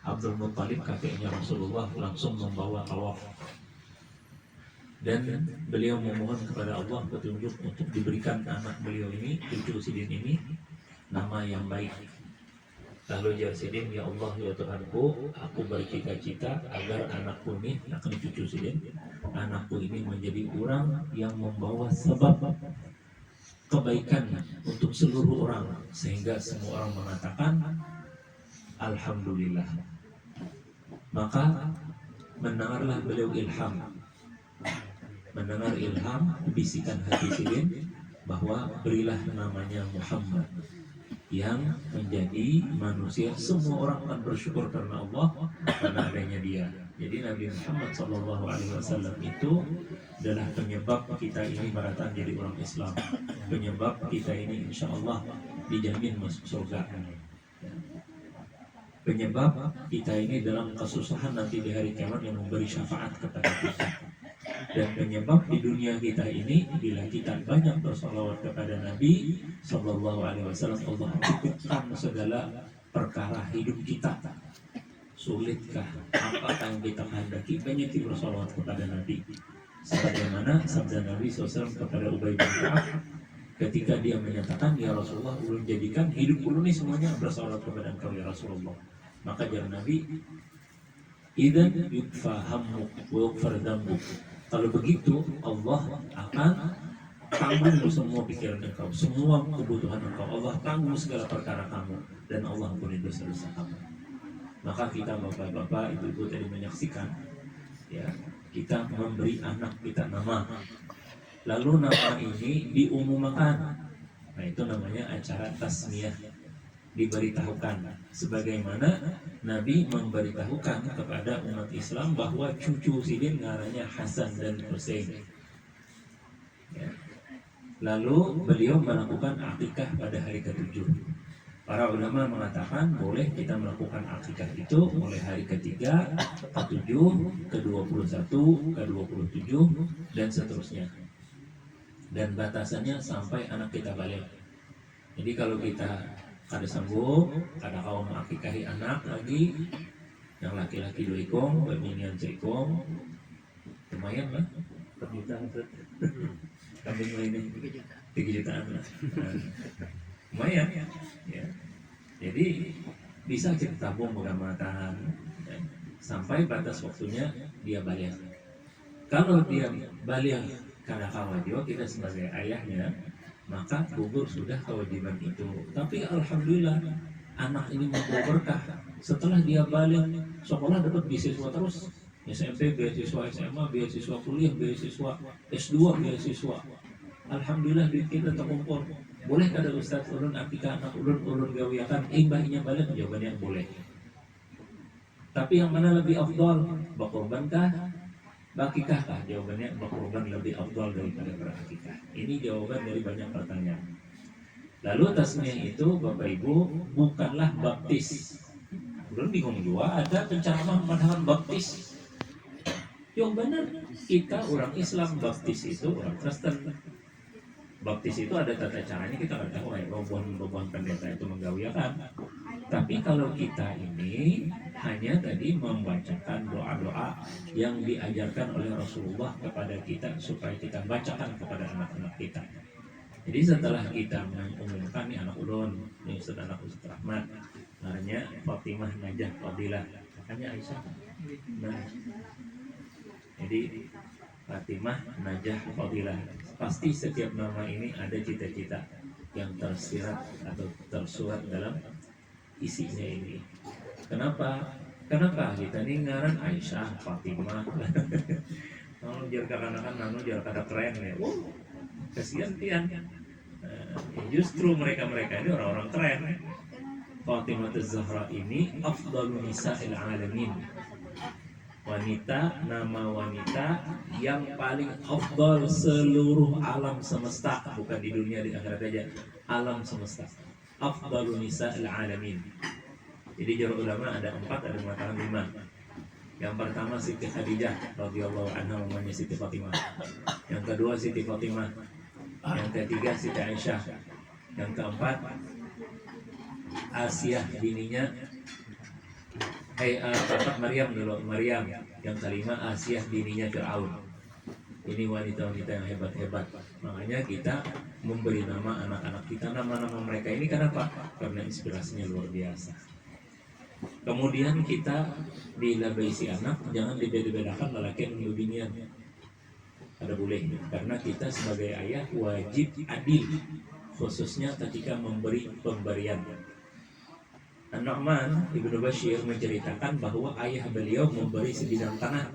Abdul Muttalib kakeknya Rasulullah langsung membawa tawaf, dan beliau memohon kepada Allah petunjuk untuk diberikan anak beliau ini, cucu Sidin ini, nama yang baik. Lalu jawab Sidin, ya Allah ya Tuhanku, aku bercita-cita agar anakku ini, akan cucu Sidin, anakku ini menjadi orang yang membawa sebab kebaikan untuk seluruh orang, sehingga semua orang mengatakan Alhamdulillah. Maka mendengarlah beliau mendengar ilham bisikan hati Sidin bahwa berilah namanya Muhammad, yang menjadi manusia semua orang akan bersyukur karena Allah, karena adanya dia. Jadi Nabi Muhammad SAW itu adalah penyebab kita ini merata jadi orang Islam, penyebab kita ini insya Allah dijamin masuk surga, penyebab kita ini dalam kesusahan nanti di hari kiamat yang memberi syafaat kepada kita, dan penyebab di dunia kita ini bila kita banyak bersalawat kepada Nabi Sallallahu Alaihi Wasallam, Allah cukupkan segala perkara hidup kita. Sulitkah apakah yang kita kehendaki, banyak bersalawat kepada Nabi, sebagaimana sabda Nabi SAW kepada Ubay bin Ka'ab ketika dia menyatakan, ya Rasulullah, ulun jadikan hidup ulun ini semuanya bersalawat kepada engkau ya Rasulullah. Maka jawab Nabi, idzan yukfa hammuk wa yughfar dzambuk. Kalau begitu Allah akan tanggung semua pikiran engkau, semua kebutuhan engkau. Allah tanggung segala perkara kamu, dan Allah ampuni dosa-dosa kamu. Maka kita bapak-bapak, ibu-ibu tadi menyaksikan, ya, kita memberi anak kita nama, lalu nama ini diumumkan. Nah itu namanya acara tasmiyah, diberitahukan, sebagaimana Nabi memberitahukan kepada umat Islam bahwa cucu Sidin namanya Hasan dan Husain. Ya. Lalu beliau melakukan akikah pada hari ke-7. Para ulama mengatakan boleh kita melakukan akikah itu mulai hari ke-3, ke-7, ke-21, ke-27, dan seterusnya. Dan batasannya sampai anak kita balik. Jadi kalau kita kada sanggup, kada kau mengakikahi anak lagi, yang laki-laki 2 ekong, bebinian 1 ekong, lumayan lah, perjutaan kambing lainnya 3 jutaan lah, lumayan ya. Jadi bisa kita tabung pengamatan ya, sampai batas waktunya dia balik. Kalau dia balik kada kawajo, kita sebagai ayahnya, maka gugur sudah kewajiban itu. Tapi alhamdulillah anak ini membawa berkah. Setelah dia balik sekolah dapat beasiswa terus, SMP beasiswa, SMA beasiswa, kuliah beasiswa, S2 beasiswa. Alhamdulillah duit kita terkumpul. Boleh kada Ustaz ulun akikah anak ulun gawiakan imbahnya balik? Jawabannya boleh. Tapi yang mana lebih afdal? Berkorbankah? Bakikah kah? Jawabannya berkorban lebih afdal daripada berakikah. Ini jawaban dari banyak pertanyaan. Lalu tasmiyah itu Bapak Ibu bukanlah baptis. Belum bingung juga ada penceramah pandangan baptis. Yang benar kita orang Islam, baptis itu orang Kristen. Baptis itu ada tata caranya, kita nggak tahu ya, robohan pendeta itu menggawiakan. Tapi kalau kita ini hanya tadi membacakan doa-doa yang diajarkan oleh Rasulullah kepada kita supaya kita bacakan kepada anak-anak kita. Jadi setelah kita mengumumkan nih anak ulun, nih Ustaz anak Ustaz Rahmat, namanya Fatimah Najah Fadilah, makanya Aisyah. Nah, jadi Fatimah Najah Fadilah. Pasti setiap nama ini ada cita-cita yang tersirat atau tersurat dalam isinya ini. Kenapa kita ini ngaran Aisyah, Fatimah? Kalau jar kakak-kakak nanu jar kada keren ya. Kasihan tian. Justru mereka ini orang-orang keren. Fatimah Az-Zahra ini afdalun nisa'il alamin. Nama wanita yang paling afdal seluruh alam semesta, bukan di dunia, di akhirat aja, alam semesta. Afdalun nisa'il alamin. Jadi juru ulama ada 4, ada mengatakan 5. Yang pertama Siti Khadijah radhiyallahu anha, namanya Siti Fatimah. Yang kedua Siti Fatimah. Yang ketiga Siti Aisyah. Yang keempat Asiyah bininya Bapak Maryam dulu, Maryam yang kelima Asiyah bininya Fir'aun. Ini wanita-wanita yang hebat-hebat. Makanya kita memberi nama anak-anak kita nama-nama mereka ini kenapa? Karena inspirasinya luar biasa. Kemudian kita bila berisi anak jangan dibeda-bedakan lelaki dan binian. Ada boleh karena kita sebagai ayah wajib adil khususnya ketika memberi pemberian. An-Nu'man Ibnu Bashir menceritakan bahwa ayah beliau memberi sebidang tanah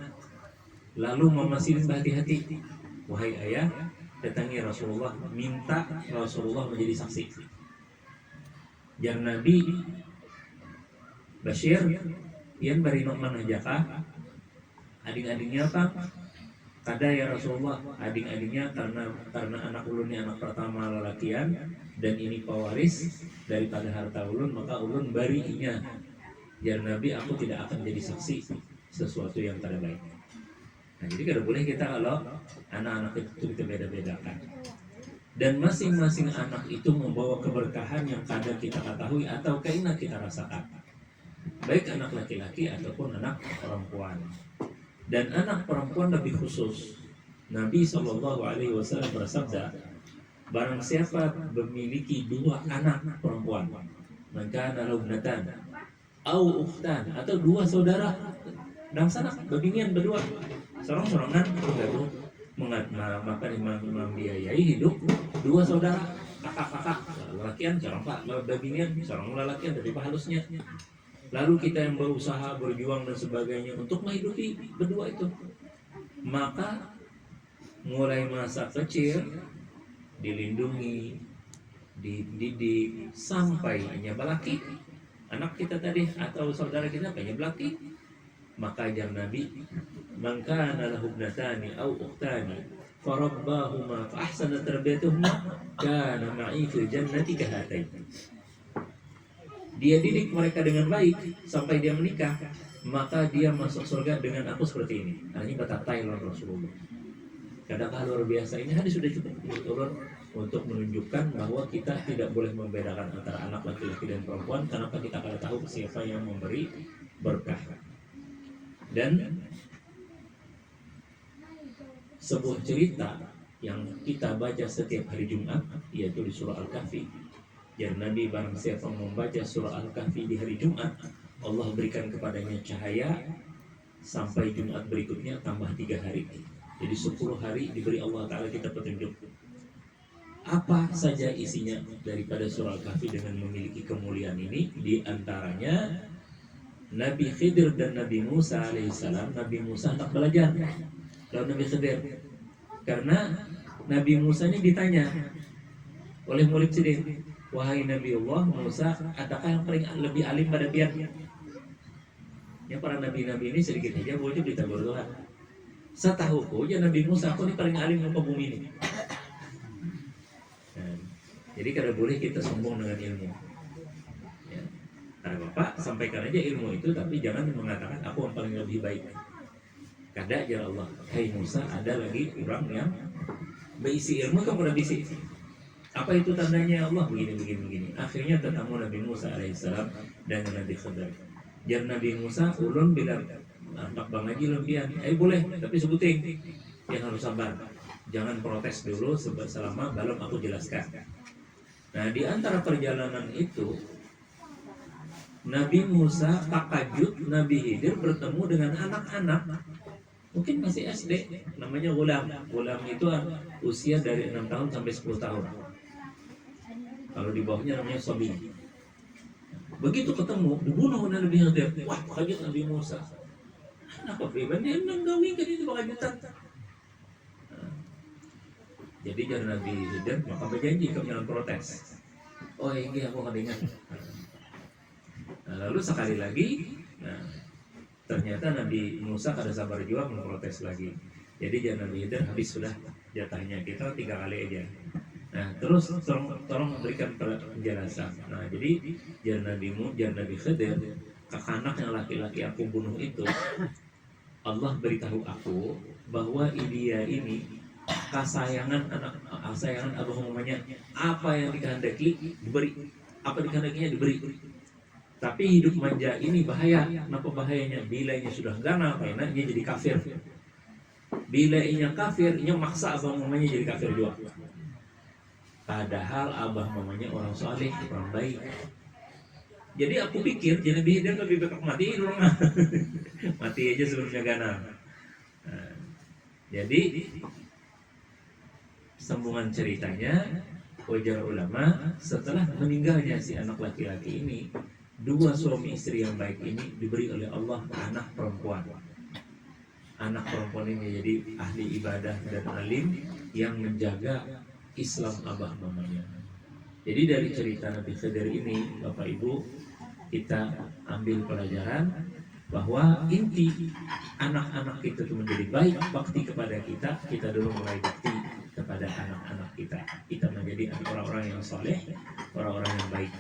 lalu memastikan berhati-hati, wahai ayah, datangi Rasulullah, minta Rasulullah menjadi saksi. Jar Nabi Bashir, yang bari Nu'man ajakah adik-adiknya apa? Kada ya Rasulullah, adik-adiknya karena anak ulun ini anak pertama lelakian dan ini pewaris daripada harta ulun, maka ulun barinya. Jar Nabi, aku tidak akan jadi saksi sesuatu yang tidak baik. Nah, jadi kada boleh kita kalau anak-anak itu kita beda-bedakan. Dan masing-masing anak itu membawa keberkahan yang kadang kita ketahui atau keinginan kita rasakan. Baik anak laki-laki ataupun anak perempuan. Dan anak perempuan lebih khusus. Nabi SAW bersabda, barang siapa memiliki dua anak perempuan, maka nalubnatan, au ukhtan, atau dua saudara, dan sana beginian berdua, sorong-sorongan bergabung membiayai hidup dua saudara, kakak-kakak, lelakian, sorong pak, beginian, sorong lelakian dari halusnya. Lalu kita yang berusaha, berjuang dan sebagainya untuk menghidupi berdua itu. Maka mulai masa kecil dilindungi, dididik sampai hanya belaki anak kita tadi atau saudara kita hanya belaki. Maka ajar Nabi, man kana lahu ibnatani aw ukhtani farabbahuma fa ahsana tarbiyatuhuma kana ma'i fil jannati kahatain. Dia didik mereka dengan baik sampai dia menikah, maka dia masuk surga dengan aku seperti ini. Nah, ini kata Thailand Rasulullah. Kadang-kadang luar biasa, ini hadis sudah cukup turun untuk menunjukkan bahwa kita tidak boleh membedakan antara anak laki-laki dan perempuan. Kenapa? Kita akan tahu siapa yang memberi berkah. Dan sebuah cerita yang kita baca setiap hari Jumat yaitu di surah Al-Kahfi. Dan Nabi barang siapa membaca surah Al-Kahfi di hari Jumat, Allah berikan kepadanya cahaya sampai Jumat berikutnya tambah 3 hari. Jadi 10 hari diberi Allah Ta'ala kita petunjuk. Apa saja isinya daripada surah Al-Kahfi dengan memiliki kemuliaan ini? Di antaranya Nabi Khidir dan Nabi Musa alaihissalam. Nabi Musa tak belajar lalu Nabi Khidir, karena Nabi Musa ini ditanya oleh murid Khidir, wahai Nabi Allah Musa, adakah yang paling lebih alim pada pihaknya? Ya, para nabi-nabi ini sedikit saja wajib ditegur Tuhan. Setahuku ya Nabi Musa, aku ini paling alim di bumi ini. Nah, jadi kada boleh kita sombong dengan ilmu. Ya. Karena Bapak sampaikan aja ilmu itu, tapi jangan mengatakan aku yang paling lebih baik. Kada aja Allah, hai Musa, ada lagi orang yang berisi ilmu, kamu udah bisi. Apa itu tandanya? Allah begini. Akhirnya ketemu Nabi Musa alaihissalam dan Nabi Khidir. Jar Nabi Musa, ulun bilang, anak bang haji lempian, boleh, tapi sebuting yang harus sabar. Jangan protes dulu selama belum aku jelaskan. Nah, di antara perjalanan itu, Nabi Musa takajud, Nabi Khidir bertemu dengan anak-anak. Mungkin masih SD, namanya gulam. Gulam itu usia dari 6 tahun sampai 10 tahun. Kalau di bawahnya namanya sobi. Begitu ketemu, dibunuh Nabi Khidir. Wah, kaget Nabi Musa. Kenapa pribadi dia menggawin kan itu bakal jutaan. Jadi jangan Nabi Khidir maka berjanji kamu jangan protes. Oh ini aku akan ingat. Nah, lalu sekali lagi, ternyata Nabi Musa kada sabar juga memprotes lagi. Jadi jangan Nabi Khidir habis sudah jatahnya, kita 3 kali aja. Nah terus tolong berikan penjelasan. Nah jadi jangan Nabi Khidir, kakak anak yang laki-laki aku bunuh itu, Allah beritahu aku bahwa dia ini kesayangan Abu Muhammad, apa yang dikehendaki diberi, apa dikehendakinya diberi. Tapi hidup manja ini bahaya. Kenapa bahayanya? Bilanya sudah gana, karena dia jadi kafir. Bilanya kafir, dia maksa abah mamanya jadi kafir juga. Padahal abah mamanya orang soleh, orang baik. Jadi aku pikir, jadi dia lebih baik mati dulu mati aja sebelumnya gana. Nah, jadi sambungan ceritanya, wajar ulama setelah meninggalnya si anak laki-laki ini, dua suami istri yang baik ini diberi oleh Allah anak perempuan. Anak perempuan ini jadi ahli ibadah dan alim yang menjaga Islam abah mamanya. Jadi dari cerita Nabi Khidir ini, Bapak Ibu, kita ambil pelajaran bahwa inti anak-anak kita itu menjadi baik bakti kepada kita dulu mulai bakti kepada anak-anak kita menjadi orang-orang yang soleh, orang-orang yang baik.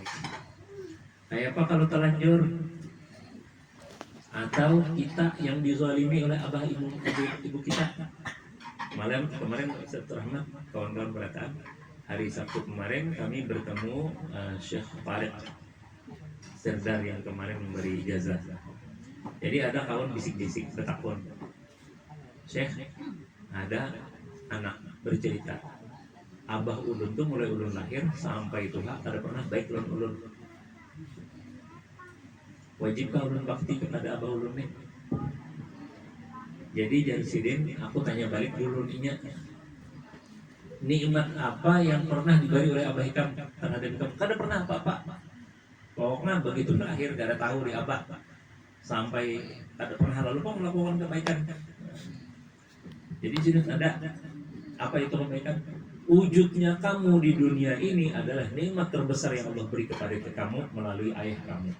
Kayak apa kalau terlanjur atau kita yang dizalimi oleh abah ibu kita? Kemarin Ustaz Rahmat kawan-kawan berkata, hari Sabtu kemarin kami bertemu Syekh Farid Serdar yang kemarin memberi ijazah. Jadi ada kawan bisik-bisik bertakun, Syekh, ada anak bercerita, abah ulun tuh mulai ulun lahir sampai tua kada pernah baik ulun. Wajibkah ulun bakti kepada abah ulun nih? Jadi Jansidin, aku tanya balik dulu ninya, nikmat apa yang pernah diberi oleh abah ikam terhadap ikam? Kada pernah apa-apa. Pokoknya begitu lahir gak ada tahu di abah sampai kada pernah lalu kok melakukan kebaikan. Jadi sudah ada apa itu kebaikan? Wujudnya kamu di dunia ini adalah nikmat terbesar yang Allah beri kepada kamu melalui ayah kamu.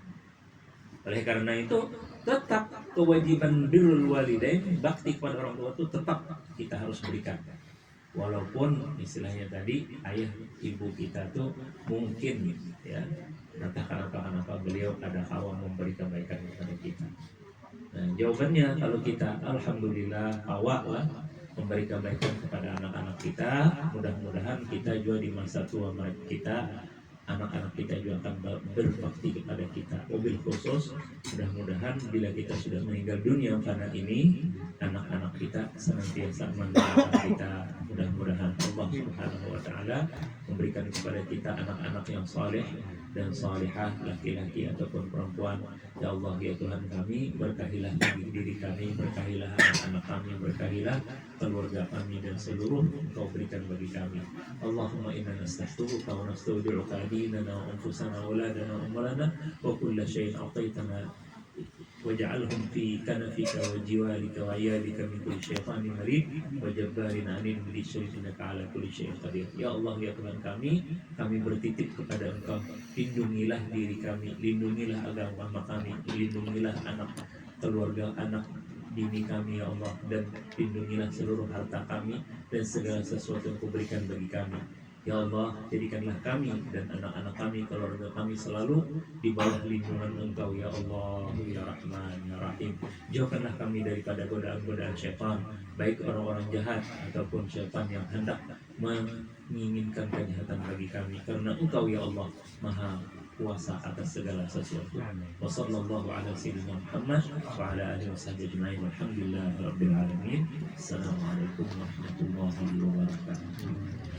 Oleh karena itu tetap kewajiban birrul walidain, bakti kepada orang tua itu tetap kita harus berikan. Walaupun istilahnya tadi ayah ibu kita tuh mungkin ya entah kenapa beliau ada hawa memberi kebaikan kepada kita. Nah, jawabannya kalau kita alhamdulillah hawa lah memberi kebaikan kepada anak-anak kita, mudah-mudahan kita juga di masa tua kita, anak-anak kita juga akan berbakti kepada kita. Wabil khusus, mudah-mudahan bila kita sudah meninggal dunia karena ini, anak-anak kita senantiasa mendoakan kita. Mudah-mudahan Allah Subhanahu wa Ta'ala memberikan kepada kita anak-anak yang saleh dan salihah, laki-laki ataupun perempuan. Ya Allah, ya Tuhan kami, berkahilah diri kami, berkahilah anak-anak kami, berkahilah keluarga kami dan seluruh Engkau berikan bagi kami. Allahumma inna nastaghfiruka wa nastaudi'uka dinana wa anfusana wa auladana wa umrana wa kulla syai'in a'taitana waj'alhum fi kanafika wa jiwarika wa iyalika min kulli syaitanir marid wa jabbarin anil min syai'inaka ala kulli syai'in qadir. Ya Allah, ya Tuhan kami bertitip kepada Engkau, lindungilah diri kami, lindungilah agama kami, lindungilah anak keluarga, anak dini kami ya Allah, dan lindungilah seluruh harta kami dan segala sesuatu yang Kau berikan bagi kami. Ya Allah, jadikanlah kami dan anak-anak kami, keluarga kami selalu di bawah lindungan Engkau ya Allah, ya Rahman, ya Rahim. Jauhkanlah kami daripada godaan-godaan syaitan, baik orang-orang jahat ataupun syaitan yang hendak menginginkan kejahatan bagi kami, karena Engkau ya Allah Maha kuasa atas segala sesuatu. Wassallallahu ala sayyidina Muhammad wa ala alihi washabbihi ajma'in. Walhamdulillahirabbil alamin. Assalamualaikum warahmatullahi wabarakatuh.